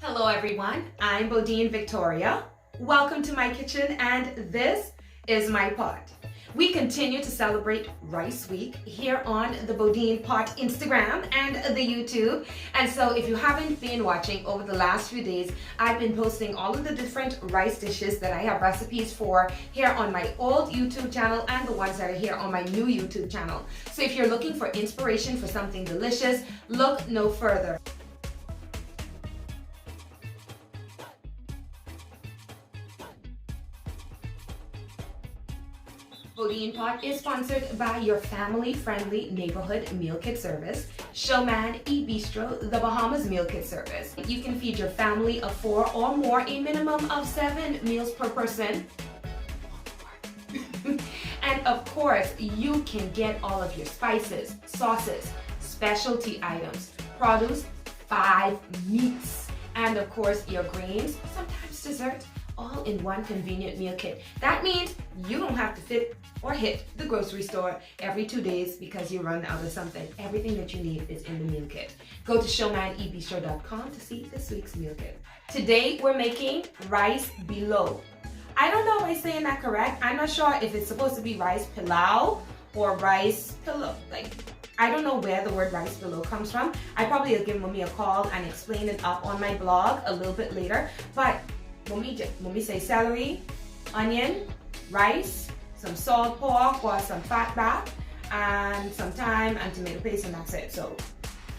Hello everyone, I'm Bodine Victoria. Welcome to my kitchen and this is my pot. We continue to celebrate Rice Week here on the BodinePot Instagram and the YouTube. And so if you haven't been watching over the last few days, I've been posting all of the different rice dishes that I have recipes for here on my old YouTube channel and the ones that are here on my new YouTube channel. So if you're looking for inspiration for something delicious, look no further. BodinePot is sponsored by your family-friendly neighborhood meal kit service, Showman eBistro, the Bahamas meal kit service. You can feed your family of 4 or more, a minimum of 7 meals per person. And of course, you can get all of your spices, sauces, specialty items, produce, 5 meats, and of course your grains, sometimes dessert, all in one convenient meal kit. That means you don't have to fit or hit the grocery store every 2 days because you run out of something. Everything that you need is in the meal kit. Go to showmanebistro.com to see this week's meal kit. Today we're making rice below. I don't know if I'm saying that correct. I'm not sure if it's supposed to be rice pilau or rice pillow. I don't know where the word rice below comes from. I probably will give mommy a call and explain it up on my blog a little bit later. But mommy say celery, onion, rice, some salt pork or some fat back, and some thyme and tomato paste, and that's it. So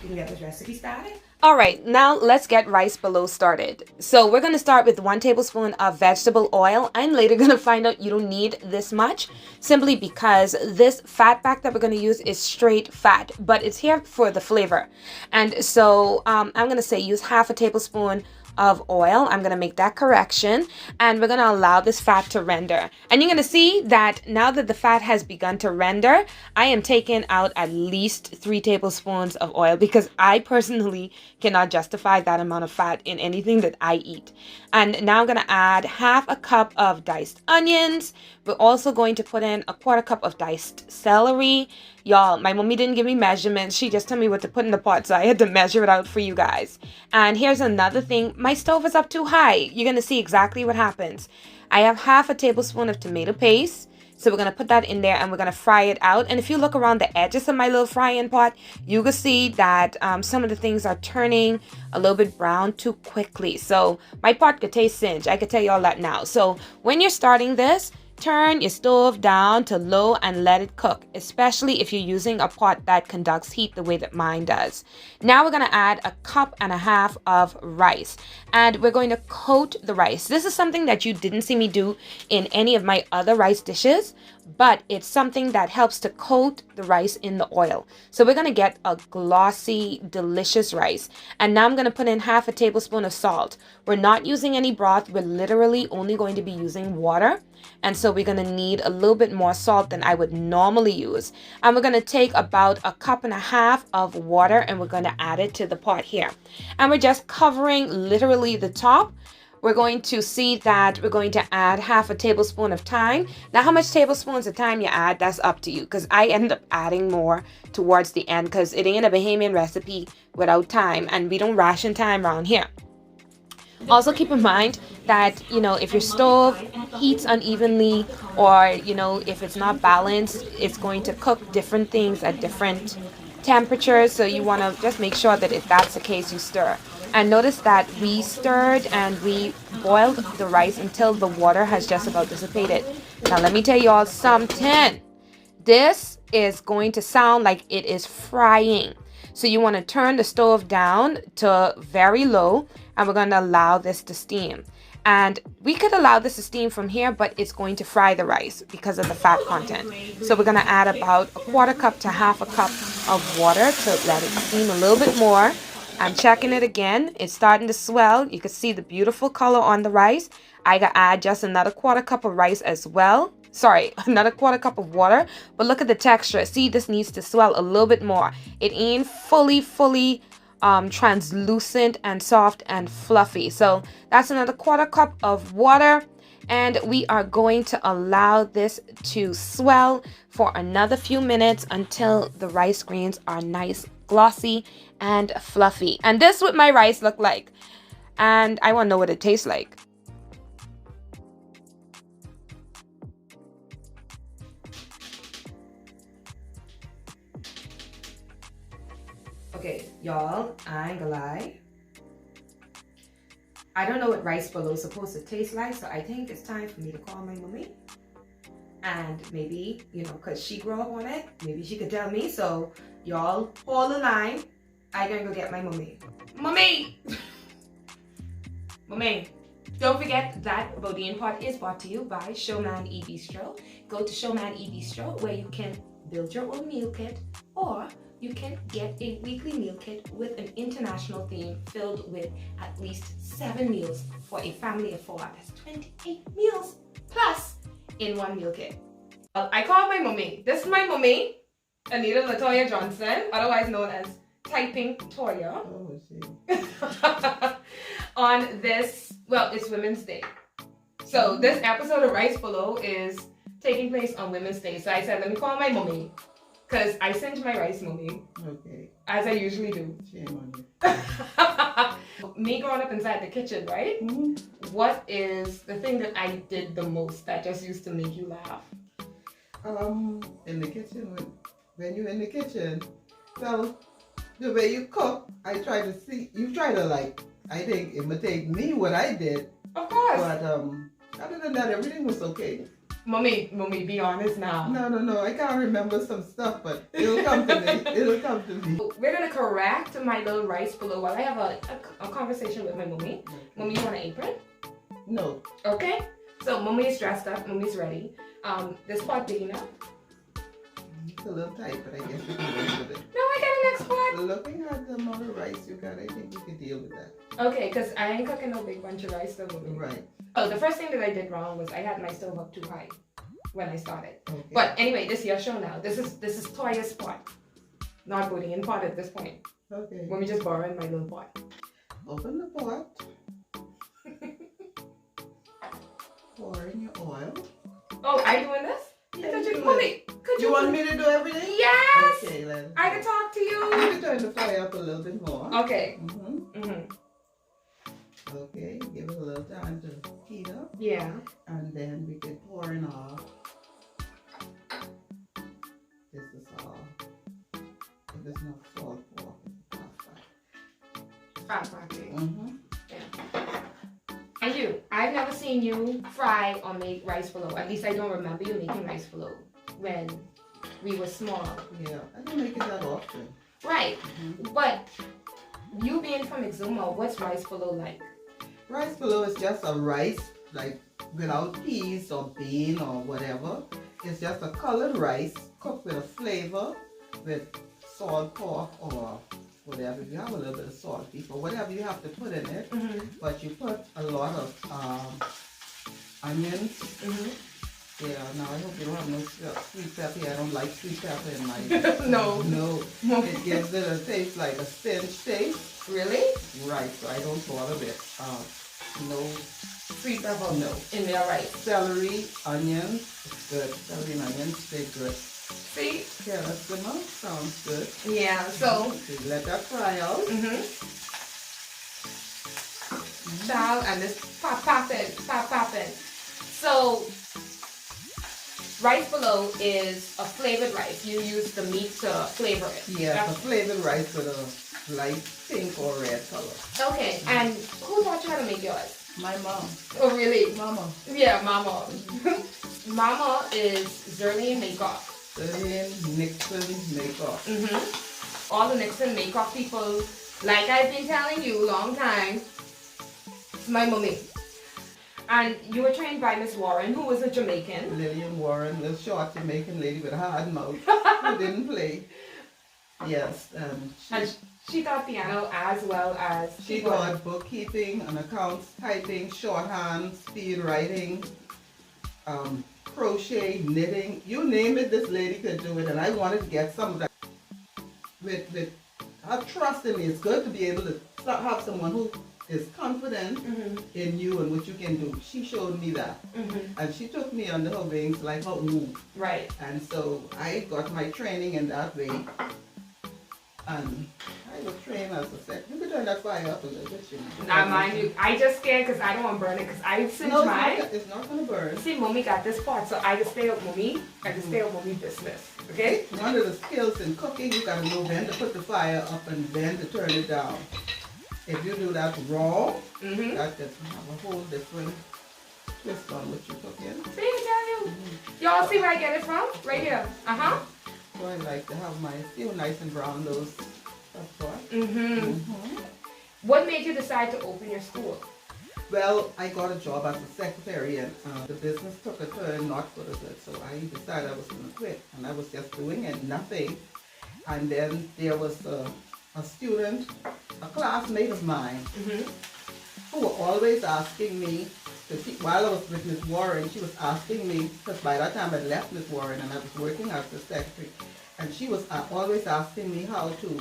you can get this recipe started. All right, now let's get rice below started. So we're gonna start with 1 tablespoon of vegetable oil. I'm later gonna find out you don't need this much simply because this fat back that we're gonna use is straight fat, but it's here for the flavor. And so I'm gonna say use 1/2 tablespoon of oil. I'm gonna make that correction, and we're gonna allow this fat to render. And you're gonna see that now that the fat has begun to render, I am taking out at least 3 tablespoons of oil because I personally cannot justify that amount of fat in anything that I eat. And now I'm gonna add 1/2 cup of diced onions. We're also going to put in 1/4 cup of diced celery. Y'all, my mommy didn't give me measurements. She just told me what to put in the pot, so I had to measure it out for you guys. And here's another thing. My stove is up too high. You're going to see exactly what happens. I have 1/2 tablespoon of tomato paste. So we're going to put that in there and we're going to fry it out. And if you look around the edges of my little frying pot, you can see that some of the things are turning a little bit brown too quickly. So my pot could taste singed. I could tell you all that now. So when you're starting this, turn your stove down to low and let it cook, especially if you're using a pot that conducts heat the way that mine does. Now we're going to add 1.5 cups of rice, and we're going to coat the rice. This is something that you didn't see me do in any of my other rice dishes, but it's something that helps to coat the rice in the oil. So we're going to get a glossy, delicious rice. And now I'm going to put in 1/2 tablespoon of salt. We're not using any broth. We're literally only going to be using water. And so we're going to need a little bit more salt than I would normally use. And we're going to take about 1.5 cups of water and we're going to add it to the pot here. And we're just covering literally the top. We're going to see that we're going to add 1/2 tablespoon of thyme. Now, how much tablespoons of thyme you add, that's up to you, because I end up adding more towards the end because it ain't a Bahamian recipe without thyme, and we don't ration thyme around here. Also keep in mind that, if your stove heats unevenly or, if it's not balanced, it's going to cook different things at different temperatures. So you want to just make sure that if that's the case, you stir. And notice that we stirred and we boiled the rice until the water has just about dissipated. Now let me tell you all something. This is going to sound like it is frying. So you want to turn the stove down to very low, and we're going to allow this to steam. And we could allow this to steam from here, but it's going to fry the rice because of the fat content. So we're going to add about 1/4 cup to 1/2 cup of water to let it steam a little bit more. I'm checking it again. It's starting to swell. You can see the beautiful color on the rice. I gotta add just another 1/4 cup of rice as well. Sorry, another 1/4 cup of water. But look at the texture. See, this needs to swell a little bit more. It ain't fully translucent and soft and fluffy. So that's another 1/4 cup of water. And we are going to allow this to swell for another few minutes until the rice grains are nice, glossy, and fluffy. And this is what my rice look like. and I want to know what it tastes like. Okay, y'all, I ain't gonna lie. I don't know what rice polo is supposed to taste like, so I think it's time for me to call my mommy. And maybe, you know, because she grew up on it, maybe she could tell me. So, y'all, hold the line. I'm gonna go get my mommy. Mommy! Mommy, don't forget that BodinePot is brought to you by Showman Bistro. Go to Showman Bistro where you can build your own meal kit, or you can get a weekly meal kit with an international theme filled with at least 7 meals for a family of 4. That's 28 meals plus in one meal kit. I called my mommy. This is my mommy, Anita Latoya Johnson, otherwise known as Typing Toya. Oh, see. On this, well, it's Women's Day. So this episode of Rice Polo is taking place on Women's Day. So I said, let me call my mommy, because I sent my rice, mommy. Okay. As I usually do. Shame on you. Me growing up inside the kitchen, right? Mm-hmm. What is the thing that I did the most that just used to make you laugh? In the kitchen, when you're in the kitchen, well, the way you cook, I try to see, you try to like, I think imitate me what I did. Of course. But other than that, everything was okay. Mommy, be honest now. No, I can't remember some stuff, but it'll come to me. It'll come to me. We're gonna correct my little rice below while I have a conversation with my mommy. Okay. Mommy, you want an apron? No. Okay. So mommy is dressed up. Mommy's ready. This pot big enough? It's a little tight, but I guess we can work with it. No, I got an next pot. Looking at the amount of rice you got, I think you can deal with that. Okay, because I ain't cooking no big bunch of rice though, mommy. Right. Oh, the first thing that I did wrong was I had my stove up too high when I started. Okay. But anyway, this is your show now. This is Toya's pot, not BodinePot at this point. Okay. Let me just borrow my little pot. Open the pot. Pour in your oil. Oh, are you doing this? Yeah, I thought do mommy, could You want me to do everything? Yes! Okay, let's. I can talk to you. You can turn the fire up a little bit more. Okay. Mm-hmm. Okay, give it a little time to heat up. Yeah. And then we can pour in our. This is all. If there's no salt pork, it's half fat. Mm-hmm. Yeah. And you, I've never seen you fry or make rice polo. At least I don't remember you making rice polo when we were small. Yeah, I don't make it that often. Right. But you being from Exumian, what's rice polo like? Rice polo is just a rice, like without peas or bean or whatever. It's just a colored rice cooked with a flavor with salt pork or whatever. You have a little bit of salt beef or whatever you have to put in it. But you put a lot of onions. Yeah, now I hope you don't have no sweet pepper. I don't like sweet pepper in my... No. No. It gives it a taste like a stench taste. Really? Right, so I don't bother with no Sweet pepper? No. In their rice? Celery, onions, it's good. Celery and onions, they're good. See? Yeah, that's good enough. Sounds good. Yeah, so... Okay, let that fry out. Child, and this popping. So... rice polo is a flavored rice. You use the meat to flavor it. Yeah, it's a flavored rice with a light pink or red color. Okay, and who taught you how to make yours? My mom. Oh, really? Mama. Yeah, Mama. Mama is Zerlene Makeoff. Zerlene Nixon Makeoff. All the Nixon Makeoff people, like I've been telling you long time, it's my mommy. And you were trained by Miss Warren, who was a Jamaican. Lillian Warren, the short Jamaican lady with a hard mouth who didn't play. Yes, and she taught piano as well as... She taught bookkeeping and accounts, typing, shorthand, speed writing, crochet, knitting. You name it, this lady could do it. And I wanted to get some of that. With her trust in me, it's good to be able to have someone who is confident in you and what you can do. She showed me that. And she took me under her wings like her womb. Right. And so I got my training in that way. And I was trained as a secretary. You could turn that fire up a little bit, you know. Now, mind you, I just scared because I don't want to burn it because I since No, mine. it's not going to burn. See, mommy got this part, so I just stay with mommy. I just stay with mommy business. Okay? One of the skills in cooking, you got to know when to put the fire up and when to turn it down. If you do that wrong, that just have a whole different twist on what you're cooking. See, I tell you. Y'all see where I get it from? Right here. Uh-huh. So I like to have my few nice and brown those. What made you decide to open your school? Well, I got a job as a secretary and the business took a turn not for the good. So I decided I was going to quit and I was just doing it, nothing. And then there was a student, a classmate of mine, who were always asking me to teach. While I was with Miss Warren, she was asking me, because by that time I left Miss Warren and I was working as a secretary, and she was always asking me how to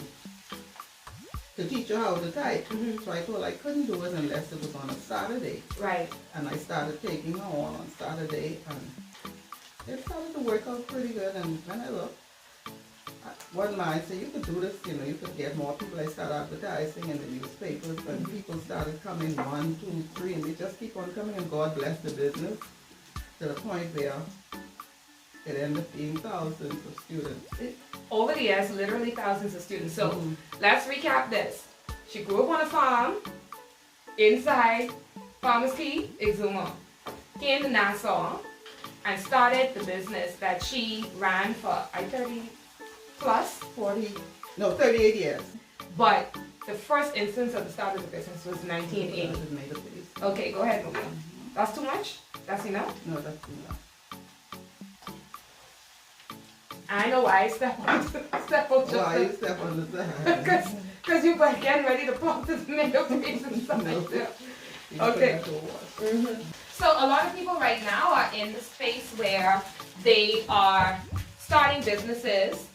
teach her how to type. So I told her I couldn't do it unless it was on a Saturday. Right. And I started taking her on Saturday, and it started to work out pretty good. And when I looked, one man said, you could do this, you know, you could get more people. I started advertising in the newspapers, and people started coming 1, 2, 3, and they just keep on coming, and God bless the business to the point where it ended up being thousands of students. Over the years, literally thousands of students. So let's recap this. She grew up on a farm inside Farmers Key, Exumian. Came to Nassau and started the business that she ran for 30 plus 38 years. But the first instance of the start of the business was 1980. Okay, go ahead, Mommy. That's too much? That's enough? No, that's enough. I know why I step on just Why you step on the side? because you were getting ready to pop the tomato paste and stuff like that. Okay. So a lot of people right now are in the space where they are starting businesses.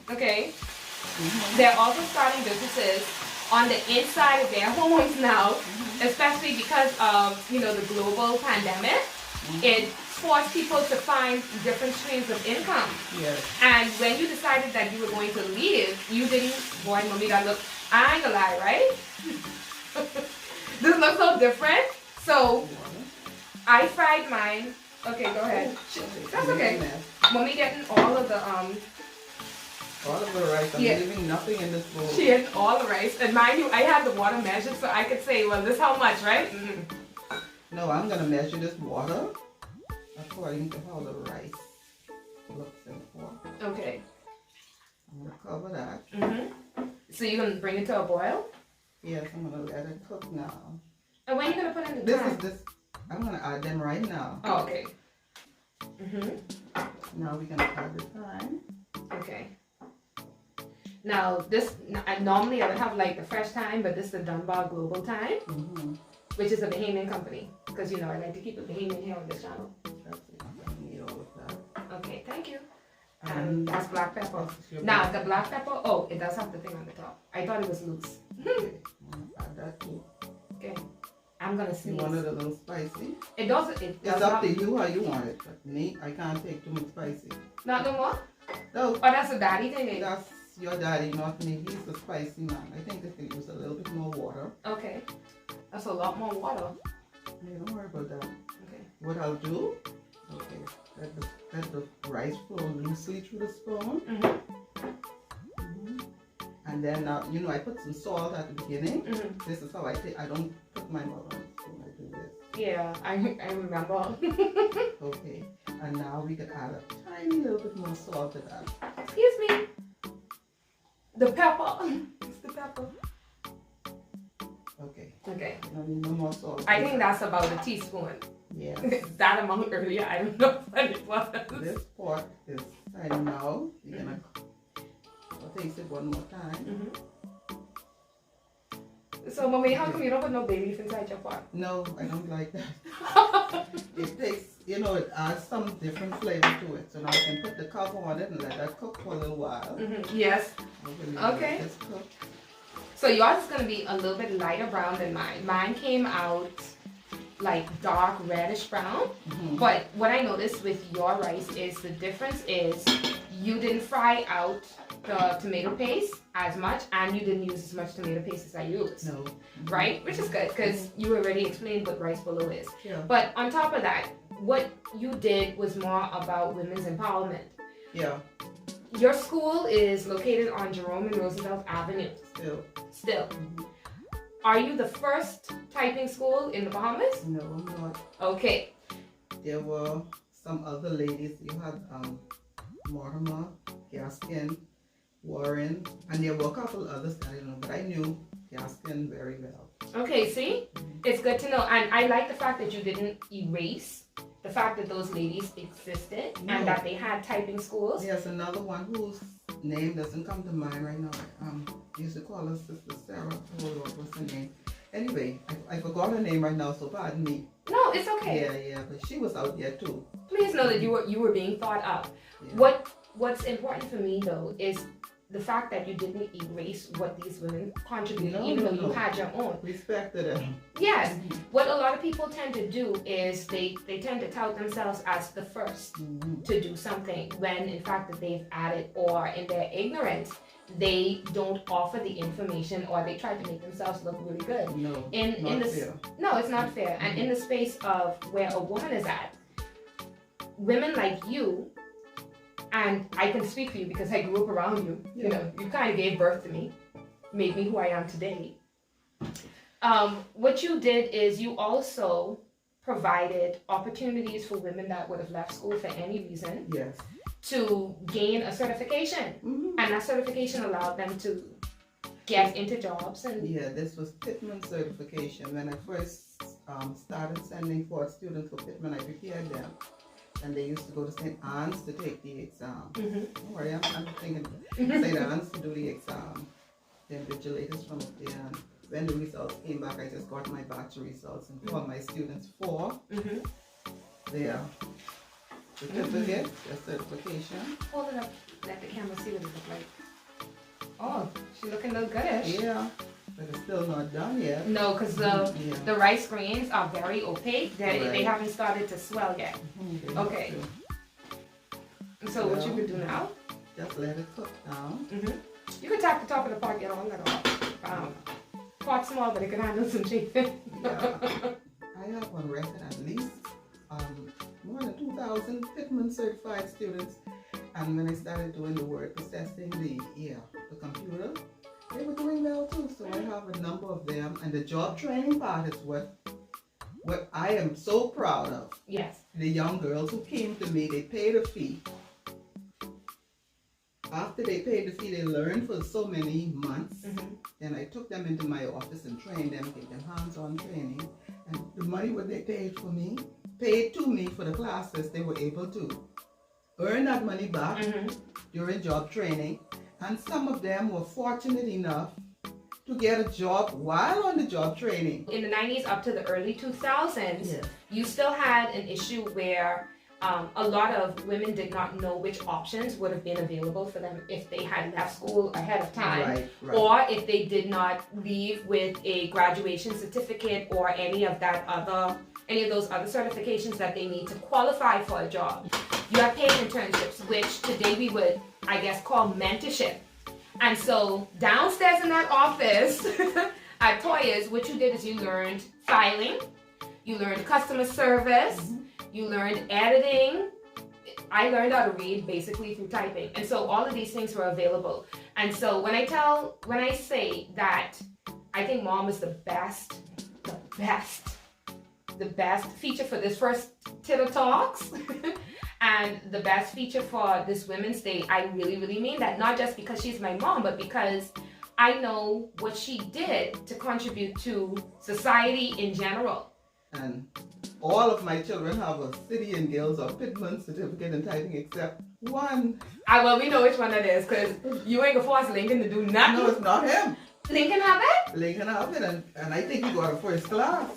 Okay. They're also starting businesses on the inside of their homes now, especially because of, you know, the global pandemic. It forced people to find different streams of income. Yes. And when you decided that you were going to leave, you didn't, boy, mommy, that look, I ain't gonna lie, right? This looks so different. So I fried mine. Okay, go ahead. That's okay. Mommy getting all of the rice. I'm leaving nothing in this bowl. She had all the rice. And mind you, I had the water measured so I could say, well, this how much, right? No, I'm going to measure this water according to how the rice looks in the pot. Okay. I'm going to cover that. So you're going to bring it to a boil? Yes, I'm going to let it cook now. And when are you going to put in the thyme? I'm going to add them right now. Oh, okay. Now we're going to add the thyme. Okay. Now this, normally I would have like the fresh thyme, but this is the Dunbar Global Thyme, which is a Bahamian company. Because you know I like to keep a Bahamian here on this channel. That's it. I'm going to need all of that. Okay, thank you. And that's black pepper. Now the black pepper, oh, it does have the thing on the top. I thought it was loose. Okay, I'm going to add that too. Okay. I'm going to sneeze. You want it a little spicy? It does. It's up to you how you want it. But me, I can't take too much spicy. Not no more? No. Oh, that's a daddy thing, eh? That's your daddy, not me. He's the spicy man. I think they can use a little bit more water. Okay. That's a lot more water. Yeah, don't worry about that. Okay. What I'll do, let the rice flow loosely through the spoon. And then now, you know, I put some salt at the beginning. This is how I take. I don't put my mouth on the spoon. I do this. Yeah, I remember. Okay. And now we can add a tiny little bit more salt to that. Excuse me. The pepper. It's the pepper. Okay. Okay. No more salt. I think that's about a teaspoon. Yeah. That amount earlier, I don't know what it was. This pot is tiny now. You're gonna taste it one more time. So, mommy, how come you don't put no bay leaf inside your pot? No, I don't like that. It tastes, you know, it adds some different flavor to it. So now I can put the cover on it and let that cook for a little while. Yes. Okay. Let this cook. So yours is going to be a little bit lighter brown than mine. Mine came out like dark reddish brown. But what I noticed with your rice is the difference is you didn't fry out the tomato paste as much, and you didn't use as much tomato paste as I used. No. Right? Which is good because you already explained what rice bolo is. Yeah. But on top of that, what you did was more about women's empowerment. Yeah. Your school is located on Jerome and Roosevelt Avenue. Still. Are you the first typing school in the Bahamas? No, I'm not. Okay. There were some other ladies. You had Mortimer, Gaskin, Warren, and there were a couple others that I don't know, but I knew Gaskin very well. Okay, see? It's good to know. And I like the fact that you didn't erase the fact that those ladies existed and that they had typing schools. There's another one whose name doesn't come to mind right now. Used to call her Sister Sarah. Oh Lord, what's her name? Anyway, I forgot her name right now, so pardon me. No, it's okay. Yeah, but she was out there too. Please know that you were being thought of. Yeah. What's important for me though is the fact that you didn't erase what these women contributed, even though you had your own. Respect to them. Yes. What a lot of people tend to do is they tend to tout themselves as the first to do something when in fact that they've added, or in their ignorance they don't offer the information, or they try to make themselves look really good. No, fair. No, it's not fair. And in the space of where a woman is at, women like you, and I can speak for you because I grew up around you. You know, you kind of gave birth to me, made me who I am today. What you did is you also provided opportunities for women that would have left school for any reason. Yes. To gain a certification, and that certification allowed them to get into jobs. And yeah, this was Pittman certification. When I first started sending for students for Pittman, I prepared them, and they used to go to St. Anne's to take the exam. Don't worry, I'm thinking St. Anne's to do the exam. The invigilators from up there. And when the results came back, I just got my batch results and called my students for their certificate, their certification. Hold it up, let the camera see what it looks like. Oh, she's looking a little goodish. Yeah, but it's still not done yet. No, because the rice grains are very opaque. They haven't started to swell yet. Okay. So what you could do now? Just let it cook down. You could tap the top of the pot, get all that off. Pot small, but it can handle some chafing. Yeah. I have on record at least more than 2,000 Pittman certified students, and when I started doing the word processing, the computer, they were doing well too. So I have a number of them, and the job training part is what I am so proud of. Yes. The young girls who came to me, they paid a fee. After they paid the fee, they learned for so many months. Then I took them into my office and trained them, gave them hands-on training, and the money what they paid to me for the classes, they were able to earn that money back during job training. And some of them were fortunate enough to get a job while on the job training. In the 90s up to the early 2000s, you still had an issue where a lot of women did not know which options would have been available for them if they had left school ahead of time, or if they did not leave with a graduation certificate or any of those other certifications that they need to qualify for a job. You have paid internships, which today we would, I guess, call mentorship. And so downstairs in that office at Toya's, what you did is you learned filing, you learned customer service, you learned editing. I learned how to read basically through typing. And so all of these things were available. And so when I say that I think Mom is the best feature for this first Tittle Talks and the best feature for this Women's Day, I really, really mean that. Not just because she's my mom, but because I know what she did to contribute to society in general. And all of my children have a City and Guilds or Pittman certificate in typing except one. Well, we know which one it is because you ain't gonna force Lincoln to do nothing. No, it's not him. Lincoln have it? Lincoln have it, and I think he got a first class.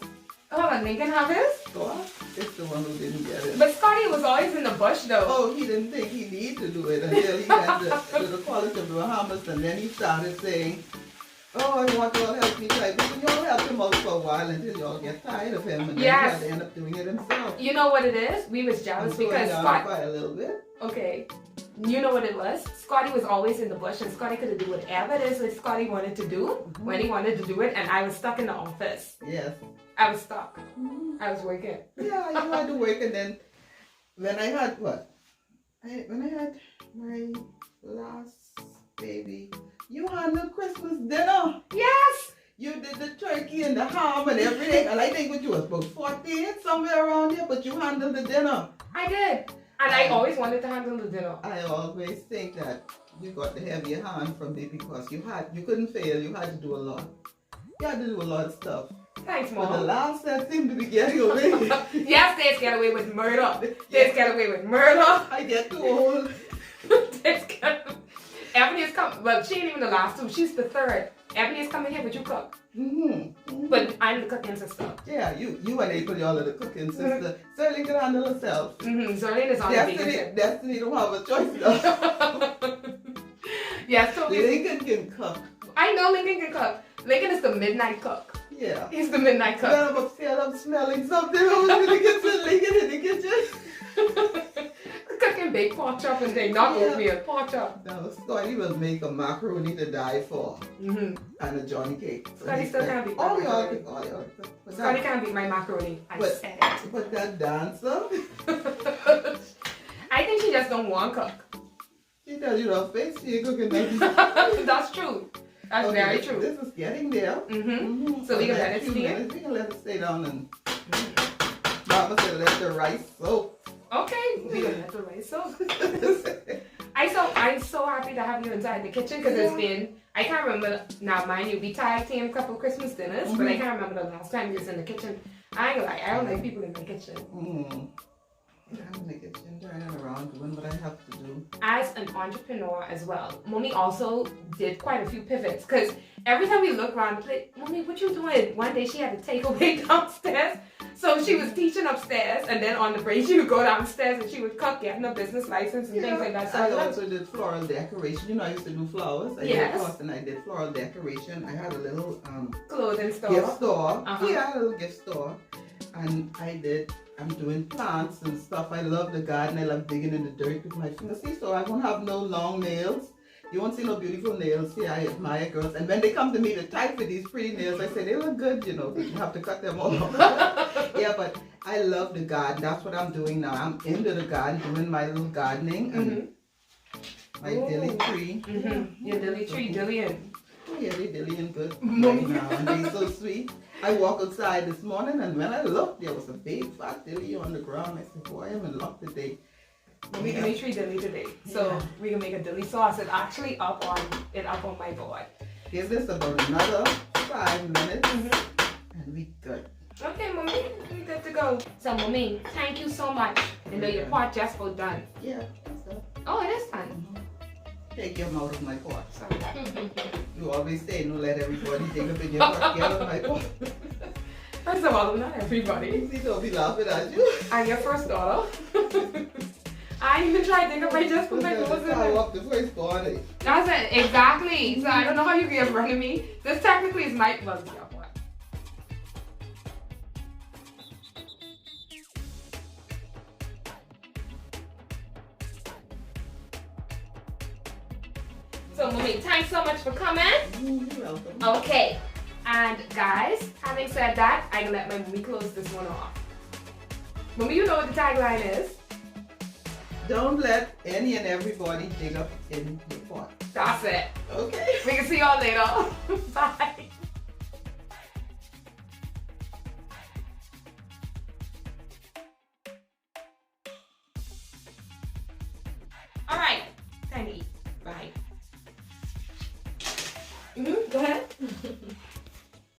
Oh, and Lincoln have his? Scott is the one who didn't get it. But Scotty was always in the bush though. Oh, he didn't think he needed to do it until he went to the College of the Bahamas, and then he started saying, oh, I want you all to help me type. And you all helped him out for a while until you all get tired of him, and then he had to end up doing it himself. You know what it is? We was jealous because Scott... a little bit. Okay. You know what it was? Scotty was always in the bush, and Scotty could do whatever it is that Scotty wanted to do when he wanted to do it, and I was stuck in the office. Yes. I was stuck. I was working. Yeah, you had to work, and then when I had when I had my last baby, you handled Christmas dinner. Yes! You did the turkey and the ham and everything. And I think what you was about 14, somewhere around here, but you handled the dinner. I did. And I always wanted to handle the dinner. I always think that you got the heavier hand from me because you couldn't fail. You had to do a lot. You had to do a lot of stuff. Thanks, Mom. But the last that seemed to be getting away. Yes, they get away with murder. They get away with murder. I get too old. Ebony is coming. Well, she ain't even the last two. She's the third. Ebony is coming here, but you cook. But I'm the cooking sister. Yeah, you and April, y'all are the cooking sister. Sterling can handle herself. Zerlene is on the baby. Destiny don't have a choice though. Yeah, so Lincoln can cook. I know Lincoln can cook. Lincoln is the midnight cook. Yeah. He's the midnight cook. Then I'm upstairs, I'm smelling something over in the kitchen, Lincoln in the kitchen. Cooking baked pork chop and thing, not oatmeal, pork chop. No, Scotty will make a macaroni to die for. And a Johnny cake. Scotty still can't beat my macaroni. All y'all. Scotty can't beat my macaroni. I said it. But that dancer, I think she just don't want to cook. she tells you her face, she ain't cooking nothing. That's true. That's very true. This is getting there. So we can let it steam? We can let it stay down and Mama said let the rice soak. Okay, we can let the rice soak. I'm so happy to have you inside the kitchen because it's been, I can't remember, now mind you, we tag team a couple of Christmas dinners, but I can't remember the last time you was in the kitchen. I don't like people in the kitchen. I'm in the kitchen turning around doing what I have to do. As an entrepreneur as well, Mommy also did quite a few pivots because every time we look around the place, Mommy, what you doing? One day she had to take away downstairs. So she was teaching upstairs, and then on the break she would go downstairs and she would cook, getting a business license and things like that. So I also did floral decoration. You know, I used to do flowers. I did flowers and I did floral decoration. I had a little clothing store. Gift store. Yeah, I had a little gift store. And I'm doing plants and stuff. I love the garden. I love digging in the dirt with my fingers. See, so I won't have no long nails. You won't see no beautiful nails. See, I admire girls. And when they come to me to type with these pretty nails, I say, they look good, you know, but you have to cut them off. Yeah, but I love the garden. That's what I'm doing now. I'm into the garden, doing my little gardening. And my dilly tree. Your dilly tree, dillion. Oh, yeah, they dillying good right now. And they're so sweet. I walked outside this morning, and when I looked, there was a big fat dilly on the ground. I said, boy, I'm in luck today. We can make dilly today. So we can make a dilly sauce. It's actually up on my board. Give this about another 5 minutes and we good. Okay, Mommy, we good to go. So, Mommy, thank you so much. I know your pot just about done. Yeah, that's it. Oh, it is done. Take them out of my pot. Sorry. You always say, no, let everybody take up in your pot. Get out of my pot. First of all, not everybody. See, don't be laughing at you. I'm your first daughter. I ain't even tried to think of my just put my clothes in there. Up the first body. That's it, exactly. So I don't know how you get in front of me. This technically is my, well, yeah, what? So, Mommy, thanks so much for coming. You're welcome. Okay, and guys, having said that, I'm gonna let my Mommy close this one off. Mommy, you know what the tagline is? Don't let any and everybody dig up in your pot. That's it. Okay. We can see y'all later. Bye. All right, time to eat. Bye. Go ahead.